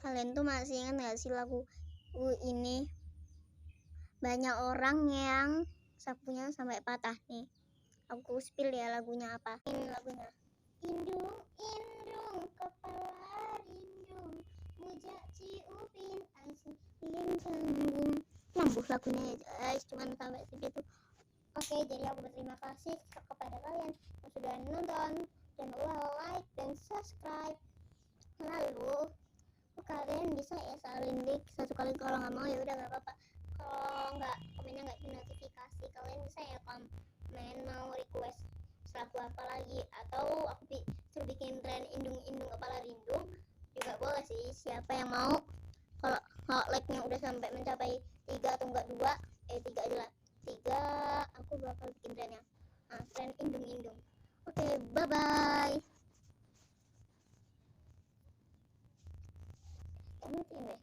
Kalian tuh masih ingat gak sih lagu ini? Banyak orang yang sapunya sampai patah nih. Aku spill ya lagunya apa. Ini lagunya. Indung, indung, kepala rindung, bujak ciupin, asik canggung. Nyambung lagunya ya guys, cuman sampai segitu. Oke, jadi aku berterima kasih kepada kalian yang sudah nonton. Jangan lupa like dan subscribe. Lalu kalian bisa ya salin like satu kali, kalau nggak mau ya udah nggak apa-apa. Kalau nggak komennya nggak di notifikasi, kalian bisa ya komen mau request lagu apa lagi, atau aku suruh bikin tren indung-indung kepala rindung juga boleh sih. Siapa yang mau? Kalau like nya udah sampai mencapai 3 atau enggak 2, 3 adalah 3, aku bakal bikin trennya. Tren indung-indung. Oke, bye bye. Matiin deh.